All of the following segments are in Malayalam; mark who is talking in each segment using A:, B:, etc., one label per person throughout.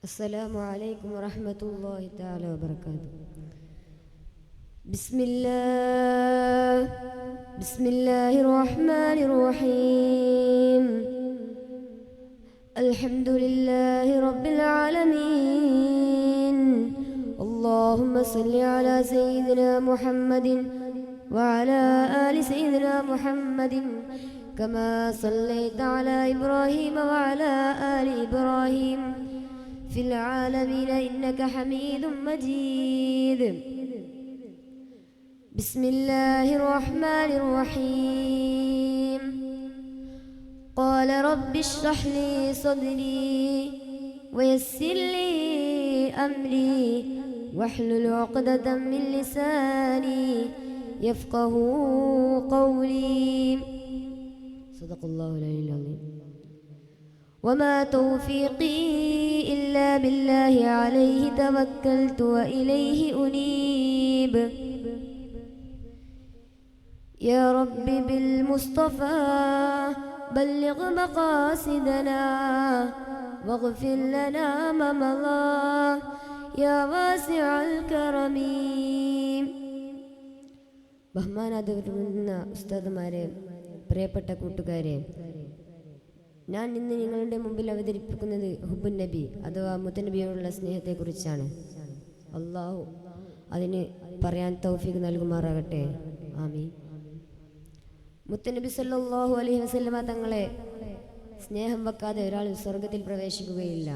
A: السلام عليكم ورحمة الله تعالى وبركاته. بسم الله الرحمن الرحيم. الحمد لله رب العالمين. اللهم صل على سيدنا محمد وعلى آل سيدنا محمد كما صليت على إبراهيم وعلى آل إبراهيم في العالمين إنك حميد مجيد. بسم الله الرحمن الرحيم. قال رب اشرح لي صدري ويسر لي أمري واحلل عقدة من لساني يفقه قولي. صدق الله العلي العظيم. وما توفيقي إلا بالله عليه توكلت وإليه أنيب. يا رب بالمصطفى بلغ مقاصدنا واغفر لنا ما مضى يا واسع الكرم. ബഹുമാനാദരവുന്ന ഉസ്താദുമാരെ, പ്രിയപ്പെട്ട കൂട്ടുകാരെ, ഞാൻ ഇന്ന് നിങ്ങളുടെ മുമ്പിൽ അവതരിപ്പിക്കുന്നത് ഹുബ്ബുൻ നബി അഥവാ മുത്തനബിയോടുള്ള സ്നേഹത്തെക്കുറിച്ചാണ്. അള്ളാഹു അതിന് പറയാൻ തൗഫീഖ് നൽകുമാറാകട്ടെ. ആമീൻ. മുത്തനബി സല്ലല്ലാഹു അലൈഹി വസല്ലമ തങ്ങളെ സ്നേഹം വെക്കാതെ ഒരാൾ സ്വർഗത്തിൽ പ്രവേശിക്കുകയില്ല.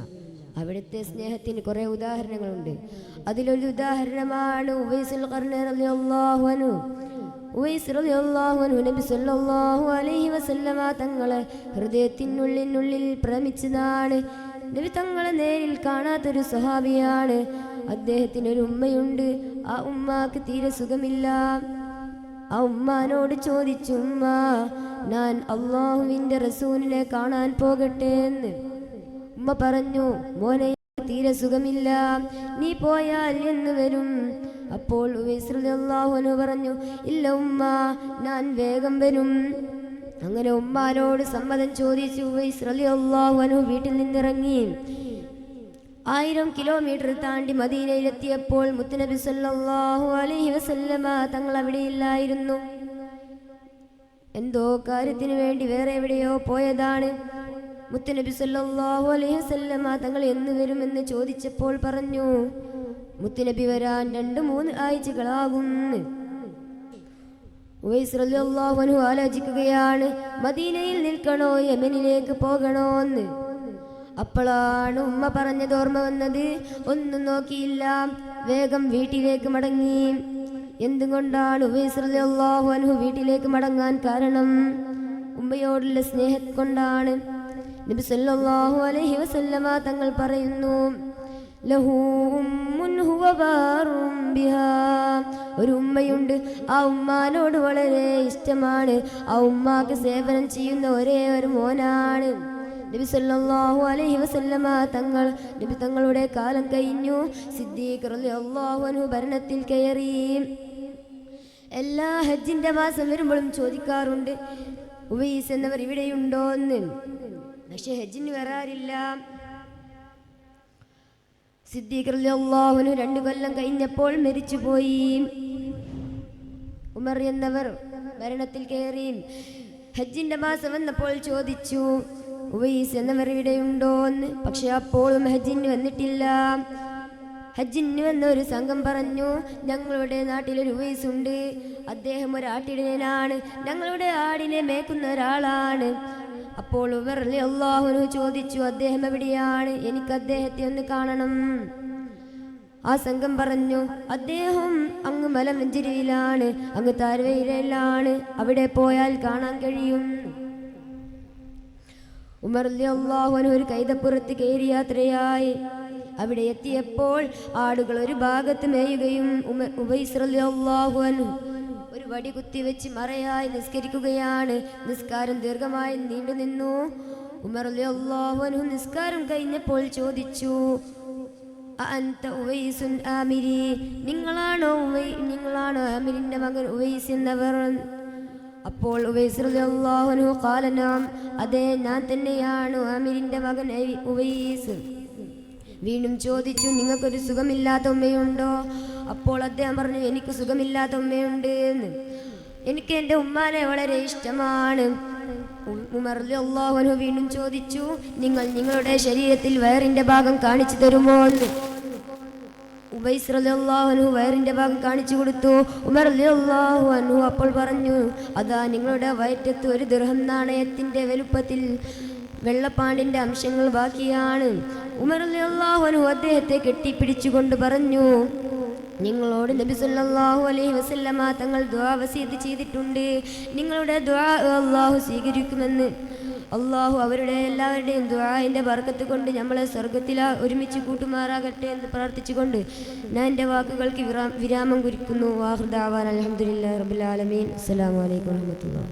A: അവിടുത്തെ സ്നേഹത്തിന് കുറേ ഉദാഹരണങ്ങളുണ്ട്. അതിലൊരു ഉദാഹരണമാണ് ഉവൈസുൽ ഖർനി റളിയല്ലാഹു അൻഹു. ഉവൈസ് റളിയല്ലാഹു അൻഹു നബി സല്ലല്ലാഹു അലൈഹി വസല്ലമ തങ്ങളെ ഹൃദയത്തിനുള്ളിനുള്ളിൽ പ്രേമിച്ചതാണ്. നബി തങ്ങളെ നേരിൽ കാണാത്തൊരു സ്വഹാബിയാണ്. അദ്ദേഹത്തിനൊരു ഉമ്മയുണ്ട്. ആ ഉമ്മാക്ക് തീരെ സുഖമില്ല. ആ ഉമ്മാനോട് ചോദിച്ചു, ഉമ്മ, ഞാൻ അള്ളാഹുവിൻ്റെ റസൂലിനെ കാണാൻ പോകട്ടെ എന്ന്. ഉമ്മ പറഞ്ഞു, മോനെ, തീരെ സുഖമില്ല, നീ പോയാൽ എന്ന് വരും. അപ്പോൾ ഉവൈസ് റളിയല്ലാഹു അൻഹു പറഞ്ഞു, ഇല്ല ഉമ്മ, ഞാൻ വേഗം വരും. അങ്ങനെ ഉമ്മാനോട് സമ്മതം ചോദിച്ചു ഉവൈസ് റളിയല്ലാഹു അൻഹു വീട്ടിൽ നിന്നിറങ്ങി. 1000 കിലോമീറ്റർ താണ്ടി മദീനയിലെത്തിയപ്പോൾ മുത്തുനബി സല്ലല്ലാഹു അലൈഹി വസല്ലമ തങ്ങൾ അവിടെയില്ലായിരുന്നു. എന്തോ കാര്യത്തിന് വേണ്ടി വേറെ എവിടെയോ പോയതാണ്. മുത്തുനബി സല്ലല്ലാഹു അലൈഹി വസല്ലമ തങ്ങൾ എന്ന് വരുമെന്ന് ചോദിച്ചപ്പോൾ പറഞ്ഞു, മുത്തുനബി വരാൻ 2-3 ആഴ്ചകളാകും. ഉവൈസ് റളിയല്ലാഹു അൻഹു ആലോചിക്കുകയാണ്, മദീനയിൽ നിൽക്കണോ യമനിലേക്ക് പോകണോ എന്ന്. അപ്പോഴാണ് ഉമ്മ പറഞ്ഞത് ഓർമ്മ വന്നത്. ഒന്നും നോക്കിയില്ല, വേഗം വീട്ടിലേക്ക് മടങ്ങി. എന്തുകൊണ്ടാണ് ഉവൈസ് റളിയല്ലാഹു അൻഹു വീട്ടിലേക്ക് മടങ്ങാൻ കാരണം? ഉമ്മയോടുള്ള സ്നേഹം കൊണ്ടാണ്. നബി സല്ലല്ലാഹു അലൈഹി വസല്ലമ തങ്ങൾ പറയുന്നു, ലഹു ഉമ്മുൻ ഹുവ ബാറും ബിഹാ. ഒരു ഉമ്മയുണ്ട്, ആ ഉമ്മാനോട് വളരെ ഇഷ്ടമാണ്. ആ ഉമ്മാക്ക് സേവനം ചെയ്യുന്ന ഒരേ ഒരു മോനാണ്. നബി സല്ലല്ലാഹു അലൈഹി വസല്ലമ തങ്ങൾ നബി തങ്ങളുടെ കാലം കഴിഞ്ഞു. സിദ്ദീഖ് റളിയല്ലാഹു അൻഹു ഭരണത്തിൽ കയറി. എല്ലാ ഹജ്ജിന്റെ മാസം വരുമ്പോഴും ചോദിക്കാറുണ്ട്, ഉവൈസ് എന്നവർ ഇവിടെയുണ്ടോ എന്ന്. പക്ഷെ ഹജ്ജിന് വരാറില്ല. സിദ്ദീഖ് റളിയല്ലാഹു അൻഹു 2 കൊല്ലം കഴിഞ്ഞപ്പോൾ മരിച്ചുപോയി. ഉമർ എന്നവർ ഭരണത്തിൽ കയറി. ഹജ്ജിന്റെ മാസം വന്നപ്പോൾ ചോദിച്ചു, ഉവൈസ് എന്നവർ ഇവിടെയുണ്ടോ എന്ന്. പക്ഷെ അപ്പോഴും ഹജ്ജിന് വന്നിട്ടില്ല. ഹജ്ജിന് വന്ന ഒരു സംഘം പറഞ്ഞു, ഞങ്ങളുടെ നാട്ടിലൊരു ഉവൈസ് ഉണ്ട്. അദ്ദേഹം ഒരു ആട്ടിടയനാണ്, ഞങ്ങളുടെ ആടിനെ മേക്കുന്ന ഒരാളാണ്. അപ്പോൾ ഉമർ റളിയല്ലാഹു അൻഹു ചോദിച്ചു, അദ്ദേഹം എവിടെയാണ്? എനിക്ക് അദ്ദേഹത്തെ ഒന്ന് കാണണം. ആ സംഘം പറഞ്ഞു, അദ്ദേഹം അങ്ങ് മലമഞ്ചേരിയിലാണ്, അങ്ങ് താഴ്വരയിലാണ്, അവിടെ പോയാൽ കാണാൻ കഴിയും. ഉമർ റളിയല്ലാഹു അൻഹു ഒരു കൈതപ്പുറത്ത് കയറി യാത്രയായി. അവിടെ എത്തിയപ്പോൾ ആടുകൾ ഒരു ഭാഗത്ത് മേയുകയും ഉവൈസ് റളിയല്ലാഹു അൻഹു ഒരു വടി കുത്തിവെച്ച് മറയായി നിസ്കരിക്കുകയാണ്. നിസ്കാരം ദീർഘമായി നീണ്ടു നിന്നു. ഉമർ റളിയല്ലാഹു അൻഹു നിസ്കാരം കഴിഞ്ഞപ്പോൾ ചോദിച്ചു, അഅൻത ഉവൈസുൻ ആമിരി, നിങ്ങളാണോ ആമിരിന്റെ മകൻ ഉവൈസ് എന്നവർ? അപ്പോൾ ഉവൈസ് റളിയല്ലാഹു അൻഹു ഖാല നഅം, അതെ, ഞാൻ തന്നെയാണ് ആമിരിന്റെ മകൻ ഉവൈസ്. വീണ്ടും ചോദിച്ചു, നിങ്ങൾക്കൊരു സുഖമില്ലാത്ത ഉമ്മയുണ്ടോ? അപ്പോൾ അദ്ദേഹം പറഞ്ഞു, എനിക്ക് സുഖമില്ലാത്ത ഉമ്മയുണ്ട് എന്ന്. എനിക്ക് എൻ്റെ ഉമ്മാനെ വളരെ ഇഷ്ടമാണ്. ഉമർ റളിയല്ലാഹു അൻഹു വീണ്ടും ചോദിച്ചു, നിങ്ങൾ നിങ്ങളുടെ ശരീരത്തിൽ വയറിൻ്റെ ഭാഗം കാണിച്ചു തരുമോ എന്ന്. ഉബൈസ് റളിയല്ലാഹു അൻഹു വയറിൻ്റെ ഭാഗം കാണിച്ചു കൊടുത്തു. ഉമർ റളിയല്ലാഹു അൻഹു അപ്പോൾ പറഞ്ഞു, അതാ നിങ്ങളുടെ വയറ്റത്ത് ഒരു ദിർഹം നാണയത്തിൻ്റെ വലുപ്പത്തിൽ വെള്ളപ്പാണ്ടിൻ്റെ അംശങ്ങൾ ബാക്കിയാണ്. ഉമർ റളിയല്ലാഹു അൻഹു അദ്ദേഹത്തെ കെട്ടിപ്പിടിച്ചുകൊണ്ട് പറഞ്ഞു, നിങ്ങളോട് നബി സല്ലല്ലാഹു അലൈഹി വസല്ലമ തങ്ങൾ ദുആ വസീയത്ത് ചെയ്തിട്ടുണ്ട്, നിങ്ങളുടെ ദുആ അല്ലാഹു സ്വീകരിക്കുമെന്ന്. അല്ലാഹു അവരുടെ എല്ലാവരുടെയും ദുആഇൻ്റെ ബർക്കത്ത് കൊണ്ട് നമ്മളെ സ്വർഗ്ഗത്തിൽ ഒരുമിച്ച് കൂട്ടുമാറാകട്ടെ എന്ന് പ്രാർത്ഥിച്ചുകൊണ്ട് ഞാൻ എൻ്റെ വാക്കുകൾക്ക് വിരാമം കുറിക്കുന്നു. വാഖിർ ദഅവാന അൽഹംദുലില്ലാഹി റബ്ബിൽ ആലമീൻ. അസ്സലാമു അലൈക്കും വറഹ്മത്തുള്ളാഹി.